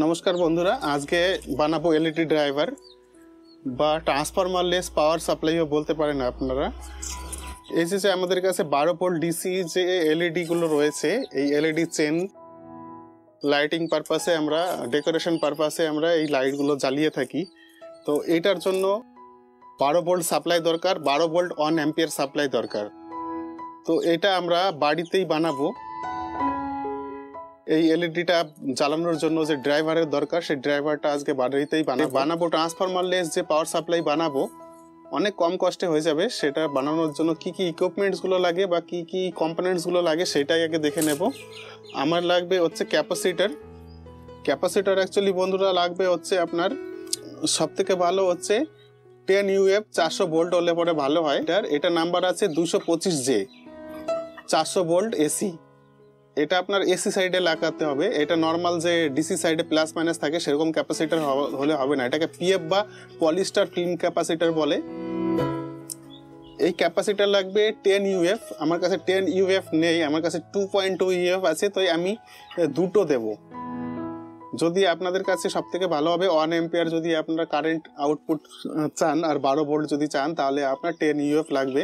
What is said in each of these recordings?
নমস্কার বন্ধুরা, আজকে বানাবো এলইডি ড্রাইভার বা ট্রান্সফরমারলেস পাওয়ার সাপ্লাইও বলতে পারেন আপনারা। এই যে আমাদের কাছে 12 ভোল্ট ডিসি যে এলইডি গুলো রয়েছে, এই এলইডি চেন লাইটিং পারপাসে আমরা ডেকোরেশন পারপাসে আমরা এই লাইটগুলো জ্বালিয়ে থাকি। তো এইটার জন্য 12 ভোল্ট সাপ্লাই দরকার, 12 ভোল্ট 1 অ্যাম্পিয়ার সাপ্লাই দরকার। তো এটা আমরা বাড়িতেই বানাবো। এই এলইডিটা জ্বালানোর জন্য যে ড্রাইভারের দরকার, সেই ড্রাইভারটা আজকে বাড়িতেই বানাবো। ট্রান্সফরমারলেস যে পাওয়ার সাপ্লাই বানাবো অনেক কম কষ্টে হয়ে যাবে। সেটা বানানোর জন্য কি কি ইকুইপমেন্টসগুলো লাগে বা কি কি কম্পোনেন্টসগুলো লাগে সেটাই আগে দেখে নেব। আমার লাগবে হচ্ছে ক্যাপাসিটার। অ্যাকচুয়ালি বন্ধুরা লাগবে হচ্ছে আপনার সবথেকে ভালো হচ্ছে 10 UF 400 ভোল্ট হলে পরে ভালো হয়। এটা নাম্বার আছে 225J 400 ভোল্ট এসি। এটা আপনার এসি সাইডে লাগাতে হবে। এটা নর্মাল যে ডিসি সাইডে প্লাস মাইনাস থাকে সেরকম ক্যাপাসিটার হলে হবে না। এটাকে পিএফ বা পলিস্টার ফিল্ম ক্যাপাসিটার বলে। এই ক্যাপাসিটার লাগবে 10 UF। আমার কাছে 10 UF নেই, আমার কাছে 2.2 UF আছে, তো আমি দুটো দেব। যদি আপনাদের কাছে সব থেকে ভালো হবে 1 অ্যাম্পিয়ার যদি আপনারা কারেন্ট আউটপুট চান আর 12 ভোল্ট যদি চান, তাহলে আপনার 10 UF লাগবে।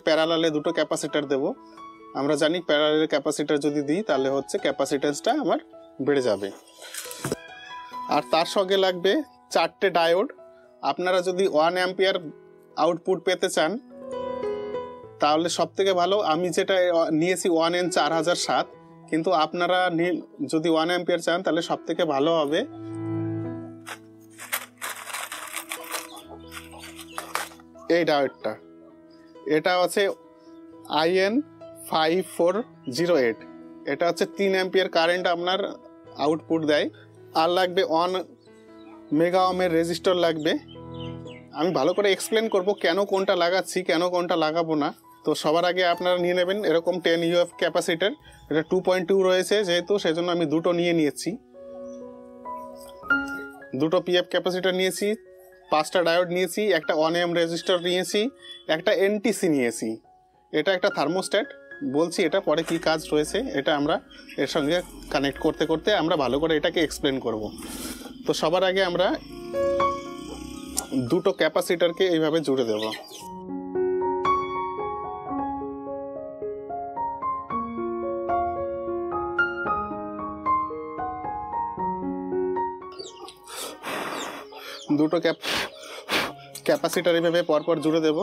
প্যারালালে দুটো ক্যাপাসিটার দেব। আমরা জানি প্যারালাল ক্যাপাসিটার যদি দিই তাহলে হচ্ছে ক্যাপাসিটেন্সটা আমার বেড়ে যাবে। আর তার সঙ্গে লাগবে 4টে ডায়োড। আপনারা যদি 1 অ্যাম্পিয়ার আউটপুট পেতে চান তাহলে সব থেকে ভালো, আমি যেটা নিয়েছি 1N 4007, কিন্তু আপনারা যদি 1 অ্যাম্পিয়ার চান তাহলে সব থেকে ভালো হবে এই ডায়োডটা। এটা আছে IN 5408। এটা হচ্ছে 3 অ্যাম্পিয়ার কারেন্ট আপনার আউটপুট দেয়। আর লাগবে 1 মেগা ওহমের রেজিস্টর লাগবে। আমি ভালো করে এক্সপ্লেন করব কেন কোনটা লাগাচ্ছি, কেন কোনটা লাগাবো না। তো সবার আগে আপনারা নিয়ে নেবেন এরকম 10 UF ক্যাপাসিটার। এটা 2.2 রয়েছে যেহেতু, সেজন্য আমি দুটো নিয়েছি। দুটো পিএফ ক্যাপাসিটার নিয়েছি, 5টা ডায়োড নিয়েছি, একটা 1 ohm রেজিস্টর নিয়েছি, একটা NTC নিয়েছি। এটা একটা থার্মোস্ট্যাট। বলছি এটা পরে কি কাজ রয়েছে, এটা আমরা এর সঙ্গে কানেক্ট করতে করতে আমরা ভালো করে এটাকে এক্সপ্লেন করব। তো সবার আগে আমরা দুটো ক্যাপাসিটারকে এইভাবে জুড়ে দেব। দুটো ক্যাপাসিটার এইভাবে পরপর জুড়ে দেব।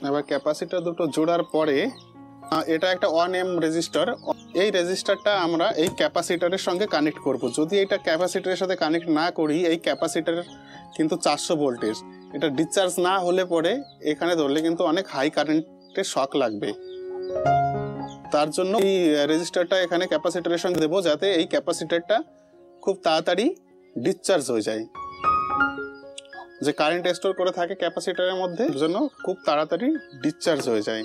এবার ক্যাপাসিটার দুটো জোড়ার পরে এটা একটা 1 ohm রেজিস্টার। এই রেজিস্টারটা আমরা এই ক্যাপাসিটারের সঙ্গে কানেক্ট করব। যদি এটা ক্যাপাসিটারের সাথে কানেক্ট না করি, এই ক্যাপাসিটার কিন্তু 400 ভোল্টেজ, এটা ডিসচার্জ না হলে পরে এখানে ধরলে কিন্তু অনেক হাই কারেন্টের শক লাগবে। তার জন্য এই রেজিস্টারটা এখানে ক্যাপাসিটারের সঙ্গে দেবো, যাতে এই ক্যাপাসিটারটা খুব তাড়াতাড়ি ডিসচার্জ হয়ে যায়। যে কারেন্ট স্টোর করে থাকে ক্যাপাসিটারের মধ্যে, জন্য খুব তাড়াতাড়ি ডিসচার্জ হয়ে যায়।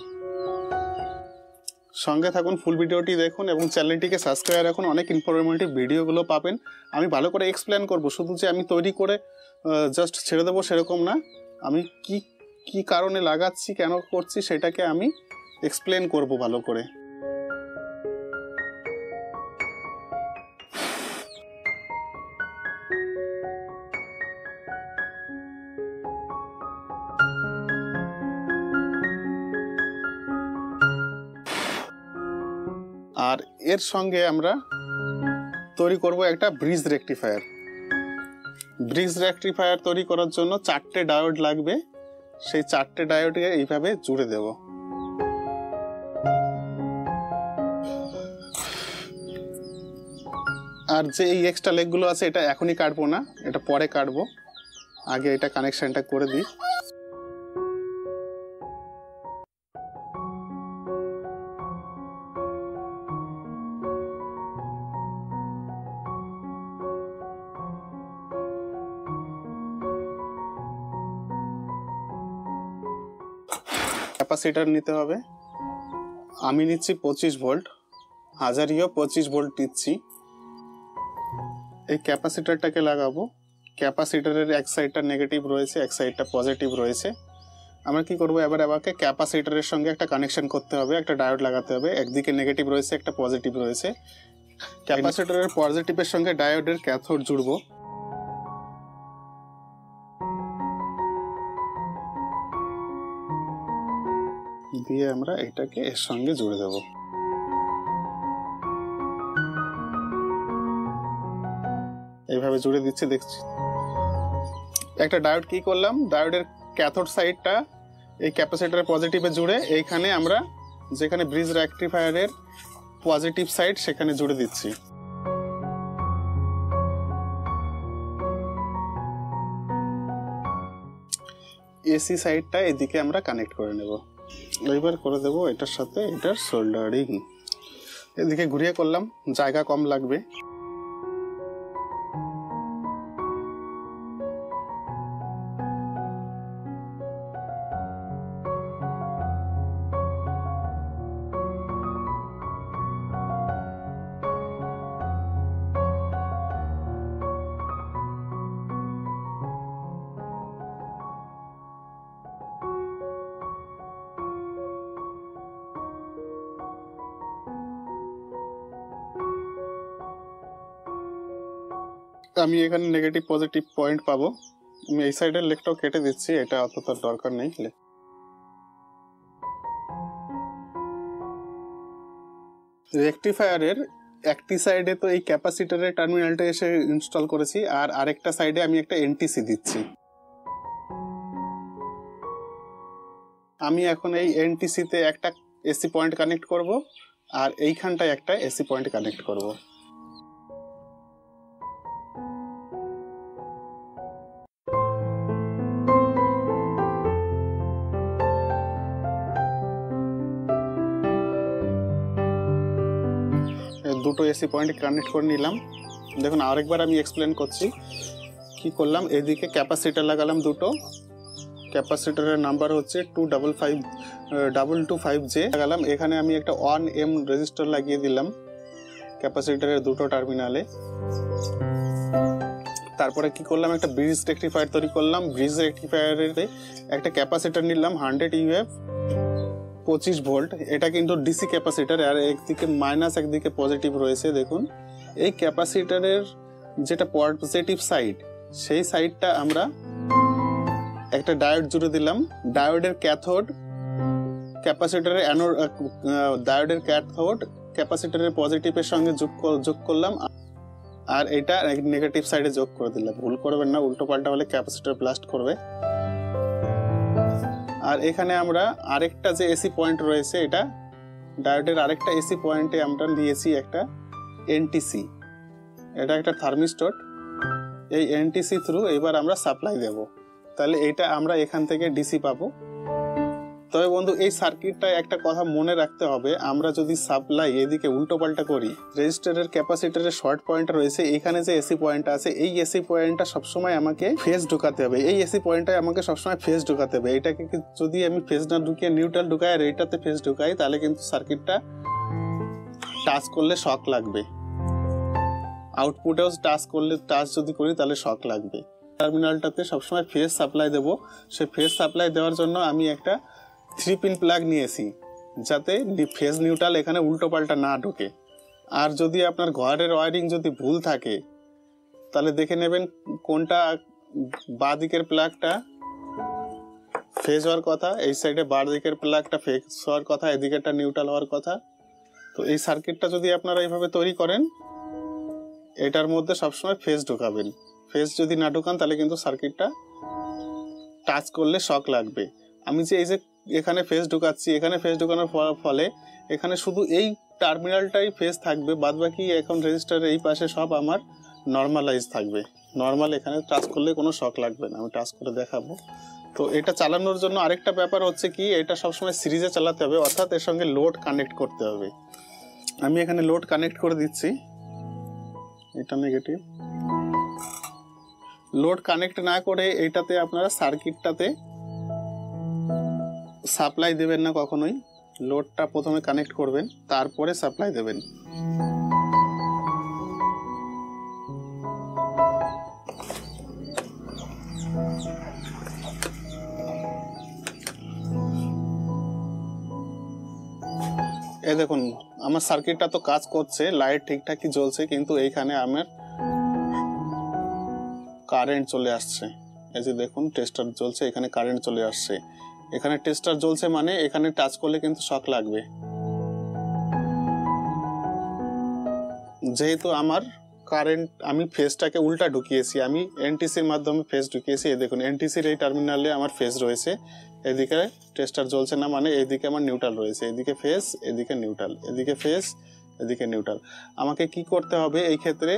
সঙ্গে থাকুন, ফুল ভিডিওটি দেখুন এবং চ্যানেলটিকে সাবস্ক্রাইব রাখুন। অনেক ইনফরমেটিভ ভিডিওগুলো পাবেন। আমি ভালো করে এক্সপ্লেন করব, শুধু যে আমি তৈরি করে জাস্ট ছেড়ে দেবো সেরকম না। আমি কি কারণে লাগাচ্ছি, কেন করছি, সেটাকে আমি এক্সপ্লেন করব ভালো করে। আর এর সঙ্গে আমরা তৈরি করব একটা ব্রিজ রেকটিফায়ার। তৈরি করার জন্য 4টে ডায়োড লাগবে। সেই 4টে ডায়োডকে এইভাবে জুড়ে দেব। আর যে এই এক্সট্রা লেগগুলো আছে এটা এখনই কাটবো না, এটা পরে কাটবো। আগে এটা কানেকশনটা করে দিই। ক্যাপাসিটার নিতে হবে। আমি নিচ্ছি 25 ভোল্ট, হাজারিও 25 ভোল্ট দিচ্ছি। এই ক্যাপাসিটরটাকে লাগাবো। ক্যাপাসিটরের এক সাইডটা নেগেটিভ রয়েছে, এক সাইডটা পজিটিভ রয়েছে। আমরা কি করবো, এবার আমাকে ক্যাপাসিটরের সঙ্গে একটা কানেকশন করতে হবে, একটা ডায়োড লাগাতে হবে। একদিকে নেগেটিভ রয়েছে, একটা পজিটিভ রয়েছে। ক্যাপাসিটরের পজিটিভের সঙ্গে ডায়োডের ক্যাথোড জুড়বো। দিয়ে আমরা এটাকে এর সঙ্গে জুড়ে দেব। এইভাবে জুড়ে দিচ্ছি, দেখছি। একটা ডায়োড কি করলাম, ডায়োডের ক্যাথোড সাইডটা এই ক্যাপাসিটরের পজিটিভে জুড়ে এইখানে আমরা যেখানে ব্রিজ রেকটিফায়ারের পজিটিভ সাইড সেখানে জুড়ে দিচ্ছি। এসি সাইডটা এদিকে আমরা কানেক্ট করে নেব। এইবার করে দেব এটার সাথে এটার সোল্ডারিং। এদিকে ঘুরিয়ে করলাম, জায়গা কম লাগবে। আমি এখানে নেগেটিভ পজিটিভ পয়েন্ট পাবো। আমি এই সাইডের লেগটাও কেটে দিচ্ছি, এটা অতটা দরকার নেই। রেকটিফায়ারের একটি সাইডে তো এই ক্যাপাসিটরের টার্মিনালটা এসে ইনস্টল করেছি, আর আরেকটা সাইডে আমি একটা এনটিসি দিচ্ছি। আমি এখন এই এনটিসিতে একটা এসি পয়েন্ট কানেক্ট করব, আর এইখানটায় একটা এসি পয়েন্ট কানেক্ট করব। দুটো এসি পয়েন্ট কানেক্ট করে নিলাম। দেখুন আরেকবার আমি এক্সপ্লেন করছি কি করলাম। এদিকে ক্যাপাসিটর লাগালাম দুটো, ক্যাপাসিটরের নাম্বার হচ্ছে 225J লাগালাম। এখানে আমি একটা 1M রেজিস্টার লাগিয়ে দিলাম ক্যাপাসিটরের দুটো টার্মিনালে। তারপরে কি করলাম, একটা ব্রিজ রেকটিফায়ার তৈরি করলাম। ব্রিজ রেকটিফায়ারের একটা ক্যাপাসিটর নিলাম 100 UF 25 ভোল্ট। এটা কিন্তু ডিসি ক্যাপাসিটর, আর একদিকে মাইনাস একদিকে পজিটিভ রয়েছে। দেখুন এই ক্যাপাসিটরের যেটা পজিটিভ সাইড, সেই সাইডটা আমরা একটা ডায়োড জুড়ে দিলাম। ডায়োডের ক্যাথোড ক্যাপাসিটরের অ্যানোড, ডায়োডের ক্যাথোড ক্যাপাসিটরের পজিটিভের সঙ্গে যোগ করলাম, আর এটা নেগেটিভ সাইডে যোগ করে দিলাম। ভুল করবেন না, উল্টো পাল্টা হলে ক্যাপাসিটর ব্লাস্ট করবে। আর এখানে আমরা আরেকটা যে এসি পয়েন্ট রয়েছে, এটা ডায়োডের আরেকটা এসি পয়েন্টে আমরা নিয়েছি একটা এনটিসি। এটা একটা থার্মিস্টর। এই এনটিসি থ্রু এবার আমরা সাপ্লাই দেব, তাহলে এটা আমরা এখান থেকে ডিসি পাবো। তবে বন্ধু এই সার্কিটটায় একটা কথা মনে রাখতে হবে, আমরা যদি সাপ্লাই এদিকে উল্টো পাল্টা করি, রেজিস্টারের ক্যাপাসিটরের শর্ট পয়েন্ট রয়েছে, এখানে যে এসি পয়েন্ট আছে এই এসি পয়েন্টটা সবসময় আমাকে ফেজ ঢুকাতে হবে। এই এসি পয়েন্টটায় আমাকে সবসময় ফেজ ঢুকাতে হবে। এটাকে যদি আমি ফেজ না ঢুকিয়ে নিউট্রাল ঢুকাই আর এইটাতে ফেজ ঢুকাই, তাহলে কিন্তু সার্কিটটা টাচ করলে শক লাগবে। আউটপুটেও টাচ যদি করি তাহলে শক লাগবে। টার্মিনালটাতে সবসময় ফেজ সাপ্লাই দেবো। সেই ফেজ সাপ্লাই দেওয়ার জন্য আমি একটা 3-পিন প্লাগ নিয়েছি, যাতে ফেজ নিউট্রাল এখানে উল্টো পাল্টা না ঢোকে। আর যদি আপনার ঘরের ওয়ারিং যদি ভুল থাকে, তাহলে দেখে নেবেন কোনটা বাঁ দিকের প্লাগটা ফেজ হওয়ার কথা, এই সাইডে বাঁ দিকের প্লাগটা ফেজ হওয়ার কথা, এদিকেরটা নিউট্রাল হওয়ার কথা। তো এই সার্কিটটা যদি আপনারা এইভাবে তৈরি করেন, এটার মধ্যে সবসময় ফেজ ঢোকাবেন। ফেজ যদি না ঢোকান তাহলে কিন্তু সার্কিটটা টাচ করলে শক লাগবে। আমি যে এই যে এখানে ফেজ ঢোকাচ্ছি, এখানে ফেজ ঢোকানোর ফলে এখানে শুধু এই টার্মিনালটাই ফেজ থাকবে, বাদবাকি এখন রেজিস্টারের এই পাশে সব আমার নর্মালাইজ থাকবে। নর্মাল, এখানে টাচ করলে কোনো শক লাগবে না। আমি টাচ করে দেখাবো। তো এটা চালানোর জন্য আরেকটা ব্যাপার হচ্ছে কি, এটা সবসময় সিরিজে চালাতে হবে, অর্থাৎ এর সঙ্গে লোড কানেক্ট করতে হবে। আমি এখানে লোড কানেক্ট করে দিচ্ছি। এটা নেগেটিভ। লোড কানেক্ট না করে এইটাতে আপনারা সার্কিটটাতে সাপ্লাই দেবেন না কখনোই। লোডটা প্রথমে কানেক্ট করবেন, তারপরে সাপ্লাই দেবেন। এই দেখুন আমার সার্কিটটা তো কাজ করছে, লাইট ঠিকঠাকই জ্বলছে, কিন্তু এইখানে আমার কারেন্ট চলে আসছে। এই যে দেখুন টেস্টার জ্বলছে, এখানে কারেন্ট চলে আসছে। এখানে টেস্টার জ্বলছে মানে এখানে টাচ করলে কিন্তু শক লাগবে। যেহেতু আমার কারেন্ট, আমি ফেজটাকে উল্টা ঢুকিয়েছি, আমি এনটিসির মাধ্যমে ফেজ ঢুকিয়েছি। এই দেখুন এনটিসির এই টার্মিনালে আমার ফেজ রয়েছে, এদিকে টেস্টার জ্বলছে না মানে এইদিকে আমার নিউট্রাল রয়েছে। এদিকে ফেজ, এদিকে নিউট্রাল, এদিকে ফেজ, এদিকে নিউট্রাল। আমাকে কি করতে হবে এই ক্ষেত্রে,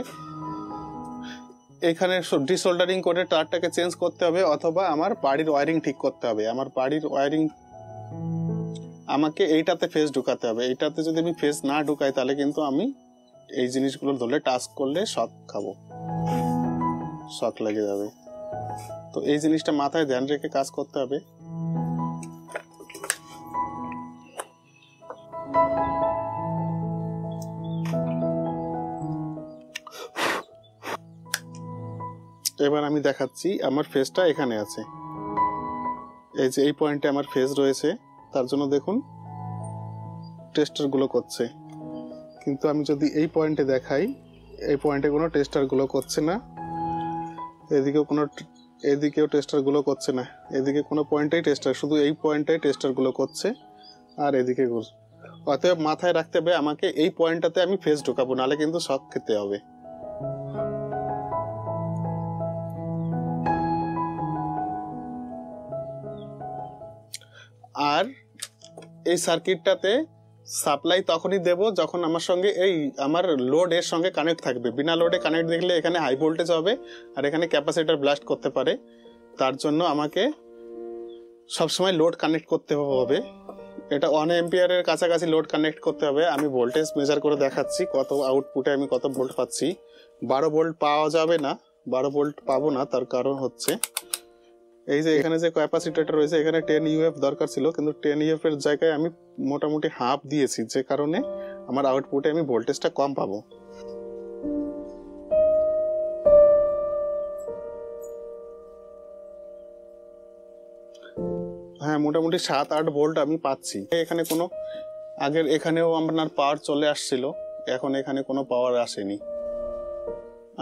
এখানে ডিসোল্ডারিং করে তারটাকে চেঞ্জ করতে হবে, অথবা আমার বাড়ির ওয়্যারিং ঠিক করতে হবে। আমার বাড়ির ওয়্যারিং আমাকে এইটাতে ফেজ ঢুকাতে হবে। এইটাতে যদি আমি ফেজ না ঢুকাই তাহলে কিন্তু আমি এই জিনিসগুলো ধরলে টাচ করলে শক খাবো, শক লেগে যাবে। তো এই জিনিসটা মাথায় ধ্যান রেখে কাজ করতে হবে। এবার আমি দেখাচ্ছি আমার ফেজটা এখানে আছে, এই যে এই পয়েন্টে আমার ফেজ রয়েছে, তার জন্য দেখুন টেস্টার গুলো করছে। কিন্তু আমি যদি এই পয়েন্টে দেখাই, এই পয়েন্টে কোনো টেস্টার গুলো করছে না, এদিকেও টেস্টার গুলো করছে না, এদিকে কোনো পয়েন্টেই টেস্টার, শুধু এই পয়েন্টে টেস্টার গুলো করছে আর এদিকে ঘুর। অতএব মাথায় রাখতে হবে আমাকে এই পয়েন্টটাতে আমি ফেজ ঢুকাবো, নাহলে কিন্তু শক খেতে হবে। আর এই সার্কিটটাতে সাপ্লাই তখনই দেব যখন আমার সঙ্গে এই আমার লোড এর সঙ্গে কানেক্ট থাকবে। বিনা লোডে কানেক্ট দেখলে এখানে হাই ভোল্টেজ হবে আর এখানে ক্যাপাসিটর ব্লাস্ট করতে পারে। তার জন্য আমাকে সবসময় লোড কানেক্ট করতে হবে। এটা 1 এম্পিয়ারের কাছাকাছি লোড কানেক্ট করতে হবে। আমি ভোল্টেজ মেজার করে দেখাচ্ছি কত আউটপুটে আমি কত ভোল্ট পাচ্ছি। 12 ভোল্ট পাওয়া যাবে না, 12 ভোল্ট পাবো না। তার কারণ হচ্ছে এই যে এখানে যে ক্যাপাসিটরটা রয়েছে এখানে 10 ইউএফ দরকার ছিল, কিন্তু 10 ইউএফ এর জায়গায় আমি মোটামুটি হাফ দিয়েছি, যে কারণে আমার আউটপুটে আমি ভোল্টেজটা কম পাবো। হ্যাঁ, মোটামুটি 7-8 ভোল্ট আমি পাচ্ছি। এখানে কোনো আগের এখানেও আপনার পাওয়ার চলে আসছিল, এখন এখানে কোনো পাওয়ার আসেনি।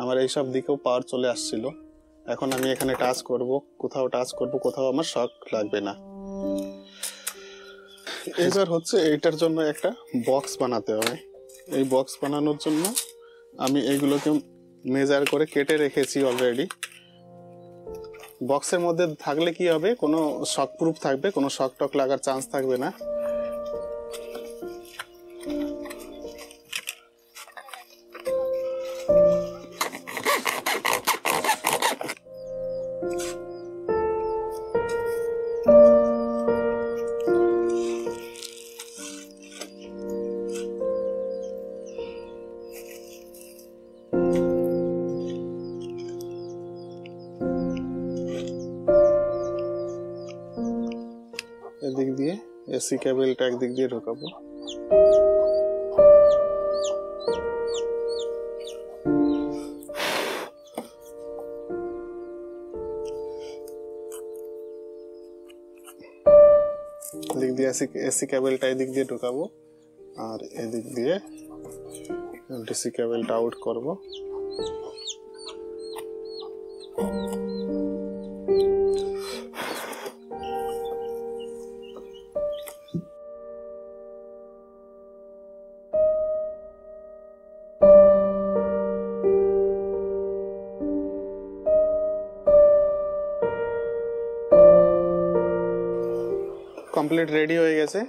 আমার এইসব দিকেও পাওয়ার চলে আসছিল। এখন আমি এখানে টাচ করব, কোথাও টাচ করব, কোথাও আমার শক লাগবে না। এবার হচ্ছে এইটার জন্য একটা বক্স বানাতে হবে। এই বক্স বানানোর জন্য আমি এইগুলোকে মেজার করে কেটে রেখেছি অলরেডি। বক্সের মধ্যে থাকলে কি হবে, কোনো শক প্রুফ থাকবে, কোনো শক টক লাগার চান্স থাকবে না। এদিক দিয়ে এসি কেবলটা একদিক দিয়ে ঢোকাবো। এদিক দিয়ে এসি কেবলটা এদিক দিয়ে ঢোকাবো আর এদিক দিয়ে ডিসি কেবলটা আউট করবো। কমপ্লিট রেডি হয়ে গেছে।